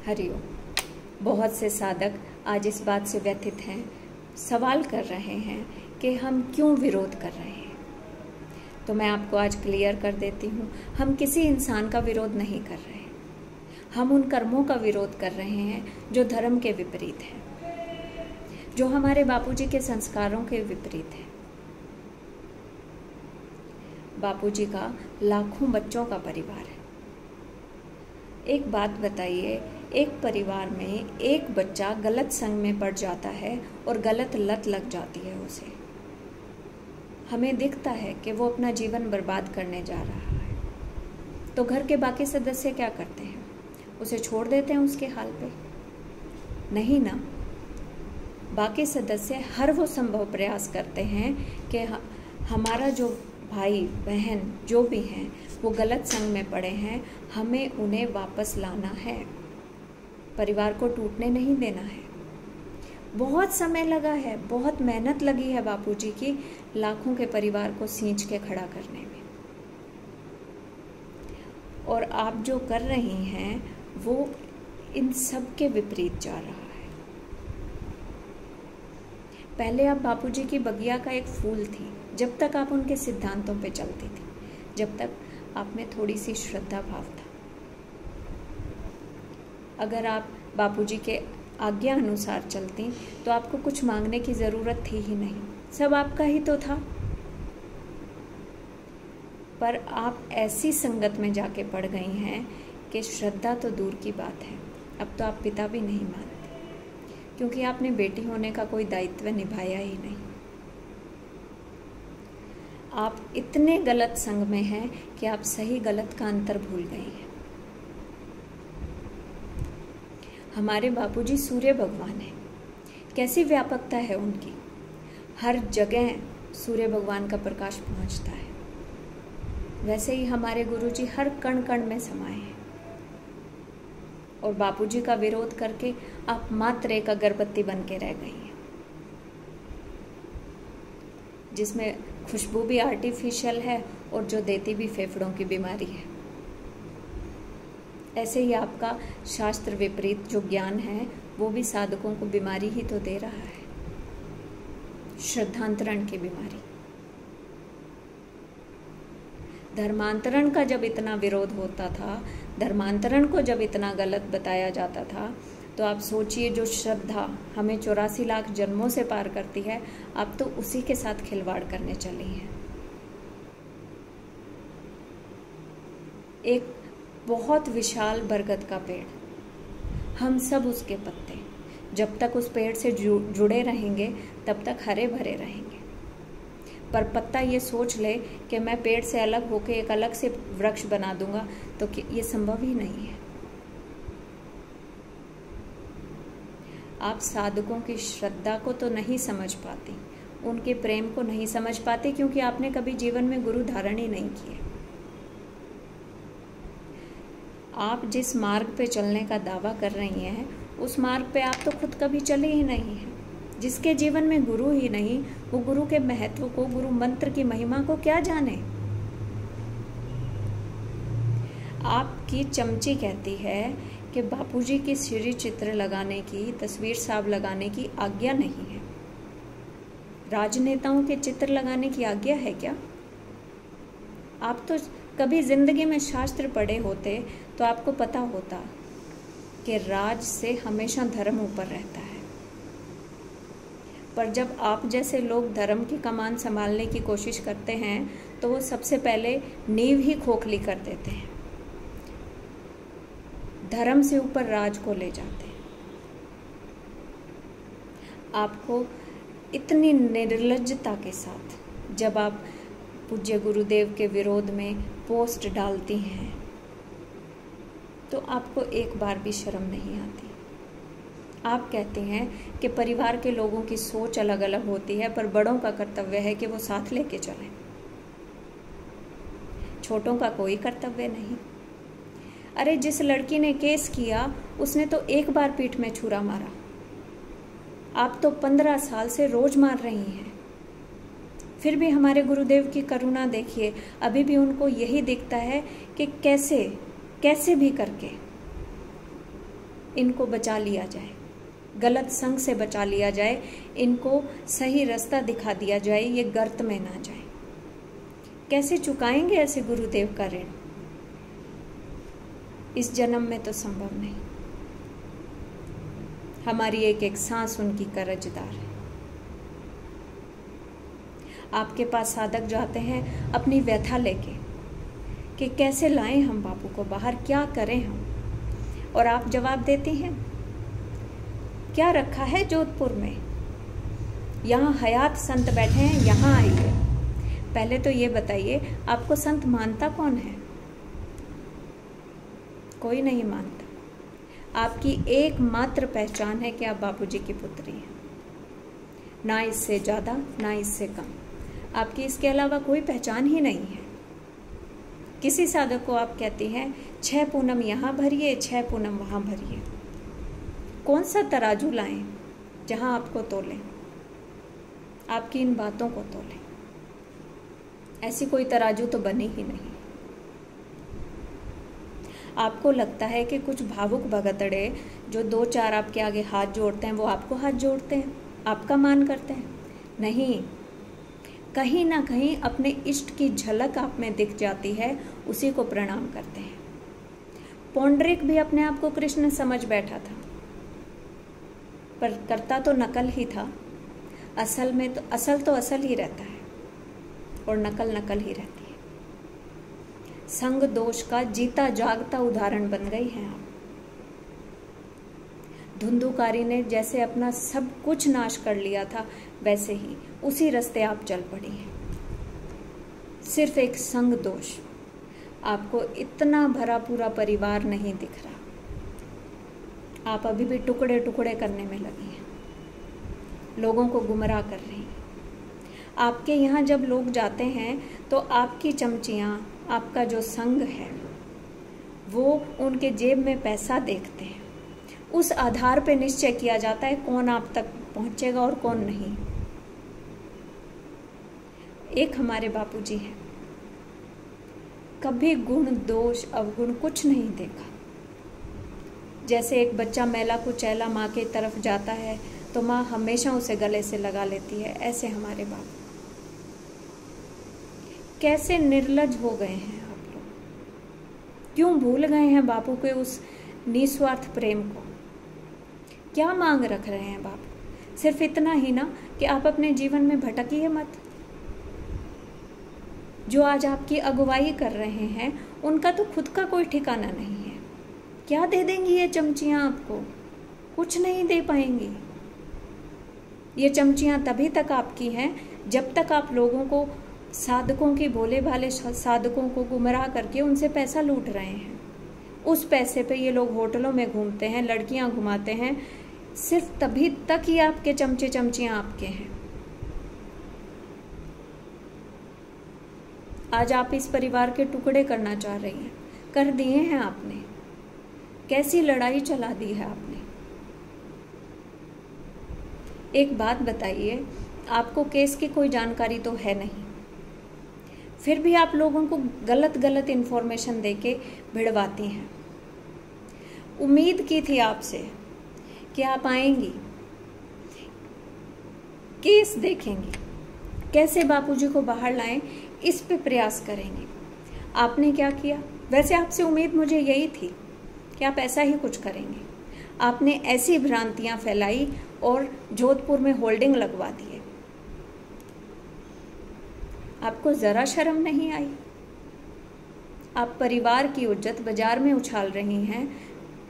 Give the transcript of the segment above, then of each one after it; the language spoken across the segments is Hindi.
हरिओम। बहुत से साधक आज इस बात से व्यथित हैं, सवाल कर रहे हैं कि हम क्यों विरोध कर रहे हैं। तो मैं आपको आज क्लियर कर देती हूँ, हम किसी इंसान का विरोध नहीं कर रहे हैं। हम उन कर्मों का विरोध कर रहे हैं जो धर्म के विपरीत हैं, जो हमारे बापूजी के संस्कारों के विपरीत है। बापूजी का लाखों बच्चों का परिवार है। एक बात बताइए, एक परिवार में एक बच्चा गलत संग में पड़ जाता है और गलत लत लग जाती है उसे। हमें दिखता है कि वो अपना जीवन बर्बाद करने जा रहा है, तो घर के बाकी सदस्य क्या करते हैं? उसे छोड़ देते हैं उसके हाल पे? नहीं ना, बाकी सदस्य हर वो संभव प्रयास करते हैं कि हमारा जो भाई बहन जो भी हैं वो गलत संग में पड़े हैं, हमें उन्हें वापस लाना है, परिवार को टूटने नहीं देना है। बहुत समय लगा है, बहुत मेहनत लगी है बापूजी की लाखों के परिवार को सींच के खड़ा करने में, और आप जो कर रही हैं वो इन सब के विपरीत जा रहा है। पहले आप बापूजी की बगिया का एक फूल थी, जब तक आप उनके सिद्धांतों पे चलती थी, जब तक आप में थोड़ी सी श्रद्धा भाव था। अगर आप बापूजी के आज्ञा अनुसार चलती तो आपको कुछ मांगने की ज़रूरत थी ही नहीं, सब आपका ही तो था। पर आप ऐसी संगत में जाके पड़ गई हैं कि श्रद्धा तो दूर की बात है, अब तो आप पिता भी नहीं मानते, क्योंकि आपने बेटी होने का कोई दायित्व निभाया ही नहीं। आप इतने गलत संग में हैं कि आप सही गलत का अंतर भूल गई हैं। हमारे बापूजी सूर्य भगवान हैं, कैसी व्यापकता है उनकी, हर जगह सूर्य भगवान का प्रकाश पहुंचता है। वैसे ही हमारे गुरुजी हर कण कण में समाये हैं, और बापूजी का विरोध करके आप मात्र एक अगरबत्ती बन के रह गई हैं, जिसमें खुशबू भी आर्टिफिशियल है और जो देती भी फेफड़ों की बीमारी है। ऐसे ही आपका शास्त्र विपरीत जो ज्ञान है वो भी साधकों को बीमारी ही तो दे रहा है, श्रद्धांतरण की बीमारी। धर्मांतरण का जब इतना विरोध होता था, धर्मांतरण को जब इतना गलत बताया जाता था, तो आप सोचिए जो श्रद्धा हमें 84 लाख जन्मों से पार करती है, आप तो उसी के साथ खिलवाड़ करने चली हैं। एक बहुत विशाल बरगद का पेड़, हम सब उसके पत्ते, जब तक उस पेड़ से जुड़े रहेंगे तब तक हरे भरे रहेंगे। पर पत्ता ये सोच ले कि मैं पेड़ से अलग होकर एक अलग से वृक्ष बना दूंगा, तो ये संभव ही नहीं है। आप साधकों की श्रद्धा को तो नहीं समझ पाती, उनके प्रेम को नहीं समझ पाती, क्योंकि आपने कभी जीवन में गुरु धारण ही नहीं किए। आप जिस मार्ग पे चलने का दावा कर रही हैं, उस मार्ग पे आप तो खुद कभी चले ही नहीं हैं। जिसके जीवन में गुरु ही नहीं, वो गुरु के महत्व को, गुरु मंत्र की महिमा को क्या जाने। आपकी चमची कहती है कि बापूजी की श्री चित्र लगाने की, तस्वीर साहब लगाने की आज्ञा नहीं है। राजनेताओं के चित्र लगाने की आज्ञा है क्या? आप तो कभी जिंदगी में शास्त्र पढ़े होते तो आपको पता होता कि राज से हमेशा धर्म ऊपर रहता है। पर जब आप जैसे लोग धर्म की कमान संभालने की कोशिश करते हैं तो वो सबसे पहले नींव ही खोखली कर देते हैं, धर्म से ऊपर राज को ले जाते हैं। आपको इतनी निर्लज्जता के साथ जब आप पूज्य गुरुदेव के विरोध में पोस्ट डालती हैं तो आपको एक बार भी शर्म नहीं आती। आप कहते हैं कि परिवार के लोगों की सोच अलग अलग होती है, पर बड़ों का कर्तव्य है कि वो साथ लेके चलें, छोटों का कोई कर्तव्य नहीं। अरे जिस लड़की ने केस किया उसने तो एक बार पीठ में छुरा मारा, आप तो 15 साल से रोज मार रही हैं। फिर भी हमारे गुरुदेव की करुणा देखिए, अभी भी उनको यही दिखता है कि कैसे भी करके इनको बचा लिया जाए, गलत संग से बचा लिया जाए, इनको सही रास्ता दिखा दिया जाए, ये गर्त में ना जाए। कैसे चुकाएंगे ऐसे गुरुदेव का ऋण? इस जन्म में तो संभव नहीं। हमारी एक एक सांस उनकी कर्जदार है। आपके पास साधक जाते हैं अपनी व्यथा लेके कि कैसे लाएं हम बापू को बाहर, क्या करें हम, और आप जवाब देती हैं क्या रखा है जोधपुर में, यहाँ हयात संत बैठे हैं, यहाँ आइए। पहले तो ये बताइए आपको संत मानता कौन है? कोई नहीं मानता। आपकी एकमात्र पहचान है कि आप बापूजी की पुत्री हैं, ना इससे ज़्यादा ना इससे कम। आपकी इसके अलावा कोई पहचान ही नहीं है। किसी साधक को आप कहती हैं 6 पूनम यहाँ भरिए, 6 पूनम वहाँ भरिए। कौन सा तराजू लाएं जहाँ आपको तोलें, आपकी इन बातों को तोलें? ऐसी कोई तराजू तो बनी ही नहीं। आपको लगता है कि कुछ भावुक भगतड़े जो 2-4 आपके आगे हाथ जोड़ते हैं वो आपको हाथ जोड़ते हैं, आपका मान करते हैं? नहीं, कहीं ना कहीं अपने इष्ट की झलक आप में दिख जाती है, उसी को प्रणाम करते हैं। पौंडरिक भी अपने आप को कृष्ण समझ बैठा था, पर करता तो नकल ही था। असल में तो असल ही रहता है और नकल नकल ही रहती है। संग दोष का जीता जागता उदाहरण बन गई हैं आप। धुंधुकारी ने जैसे अपना सब कुछ नाश कर लिया था, वैसे ही उसी रास्ते आप चल पड़ी हैं। सिर्फ एक संग दोष, आपको इतना भरा पूरा परिवार नहीं दिख रहा। आप अभी भी टुकड़े टुकड़े करने में लगी हैं, लोगों को गुमराह कर रही हैं। आपके यहाँ जब लोग जाते हैं तो आपकी चमचियाँ, आपका जो संग है, वो उनके जेब में पैसा देखते हैं। उस आधार पे निश्चय किया जाता है कौन आप तक पहुँचेगा और कौन नहीं। एक हमारे बापूजी हैं, कभी गुण दोष अवगुण कुछ नहीं देखा। जैसे एक बच्चा मैला कुचैला माँ की तरफ जाता है तो माँ हमेशा उसे गले से लगा लेती है, ऐसे हमारे बापू। कैसे निर्लज हो गए हैं आप लोग, क्यों भूल गए हैं बापू के उस निस्वार्थ प्रेम को? क्या मांग रख रहे हैं बापू? सिर्फ इतना ही ना कि आप अपने जीवन में भटकिए मत। जो आज आपकी अगुवाई कर रहे हैं उनका तो खुद का कोई ठिकाना नहीं है। क्या दे देंगी ये चमचियाँ आपको? कुछ नहीं दे पाएंगी। ये चमचियाँ तभी तक आपकी हैं जब तक आप लोगों को, साधकों की, भोले भाले साधकों को गुमराह करके उनसे पैसा लूट रहे हैं। उस पैसे पे ये लोग होटलों में घूमते हैं, लड़कियां घुमाते हैं। सिर्फ तभी तक ही आपके चमचे चमचियां आपके हैं। आज आप इस परिवार के टुकड़े करना चाह रही हैं, कर दिए हैं आपने। कैसी लड़ाई चला दी है आपने। एक बात बताइए, आपको केस की कोई जानकारी तो है नहीं, फिर भी आप लोगों को गलत गलत इन्फॉर्मेशन देके भिड़वाती हैं। उम्मीद की थी आपसे कि आप आएंगी, केस देखेंगी, कैसे बापूजी को बाहर लाएं, इस पे प्रयास करेंगे। आपने क्या किया? वैसे आपसे उम्मीद मुझे यही थी कि आप ऐसा ही कुछ करेंगे। आपने ऐसी भ्रांतियां फैलाई और जोधपुर में होल्डिंग लगवा दिए। आपको जरा शर्म नहीं आई? आप परिवार की इज्जत बाजार में उछाल रही हैं,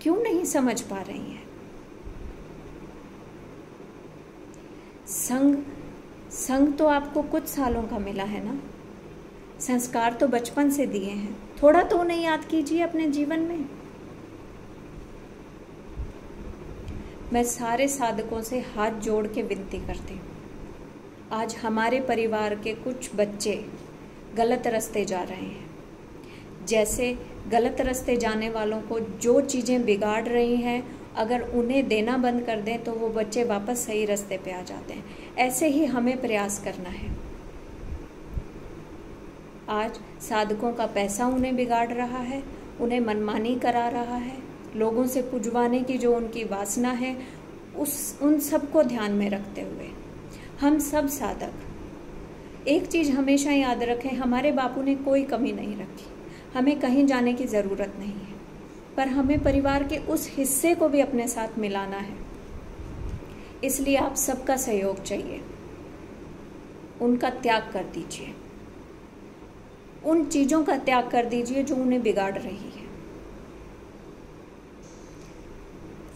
क्यों नहीं समझ पा रही हैं? संग तो आपको कुछ सालों का मिला है ना, संस्कार तो बचपन से दिए हैं, थोड़ा तो उन्हें याद कीजिए अपने जीवन में। मैं सारे साधकों से हाथ जोड़ के विनती करती हूँ, आज हमारे परिवार के कुछ बच्चे गलत रास्ते जा रहे हैं। जैसे गलत रास्ते जाने वालों को जो चीज़ें बिगाड़ रही हैं, अगर उन्हें देना बंद कर दें तो वो बच्चे वापस सही रास्ते पे आ जाते हैं। ऐसे ही हमें प्रयास करना है। आज साधकों का पैसा उन्हें बिगाड़ रहा है, उन्हें मनमानी करा रहा है, लोगों से पुजवाने की जो उनकी वासना है, उन सब को ध्यान में रखते हुए हम सब साधक एक चीज़ हमेशा याद रखें, हमारे बापू ने कोई कमी नहीं रखी, हमें कहीं जाने की ज़रूरत नहीं है, पर हमें परिवार के उस हिस्से को भी अपने साथ मिलाना है। इसलिए आप सबका सहयोग चाहिए। उनका त्याग कर दीजिए, उन चीज़ों का त्याग कर दीजिए जो उन्हें बिगाड़ रही है।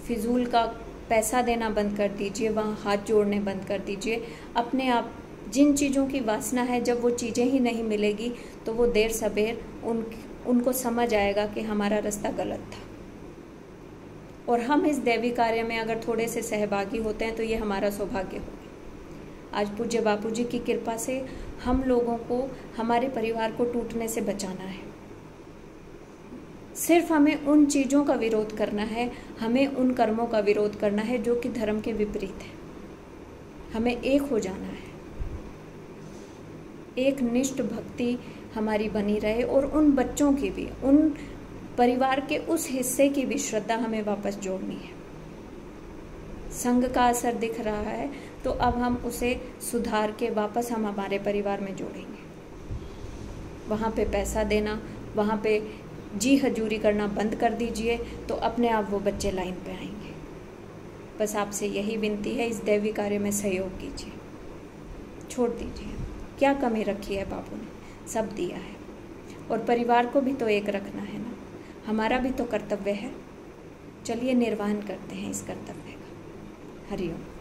फिजूल का पैसा देना बंद कर दीजिए, वहाँ हाथ जोड़ने बंद कर दीजिए। अपने आप जिन चीज़ों की वासना है, जब वो चीज़ें ही नहीं मिलेगी तो वो देर सबेर उनको समझ आएगा कि हमारा रास्ता गलत था। और हम इस दैवी कार्य में अगर थोड़े से सहभागी होते हैं तो ये हमारा सौभाग्य होगा। आज पूज्य बापू जी की कृपा से हम लोगों को हमारे परिवार को टूटने से बचाना है। सिर्फ हमें उन चीज़ों का विरोध करना है, हमें उन कर्मों का विरोध करना है जो कि धर्म के विपरीत है। हमें एक हो जाना है, एक निष्ठ भक्ति हमारी बनी रहे, और उन बच्चों की भी, उन परिवार के उस हिस्से की भी श्रद्धा हमें वापस जोड़नी है। संघ का असर दिख रहा है तो अब हम उसे सुधार के वापस हम हमारे परिवार में जोड़ेंगे। वहाँ पे पैसा देना, वहाँ पे जी हजूरी करना बंद कर दीजिए, तो अपने आप वो बच्चे लाइन पे आएंगे। बस आपसे यही विनती है, इस दैवी कार्य में सहयोग कीजिए, छोड़ दीजिए। क्या कमी रखी है बापू ने, सब दिया है, और परिवार को भी तो एक रखना है ना, हमारा भी तो कर्तव्य है। चलिए निर्वहन करते हैं इस कर्तव्य का। हरिओम।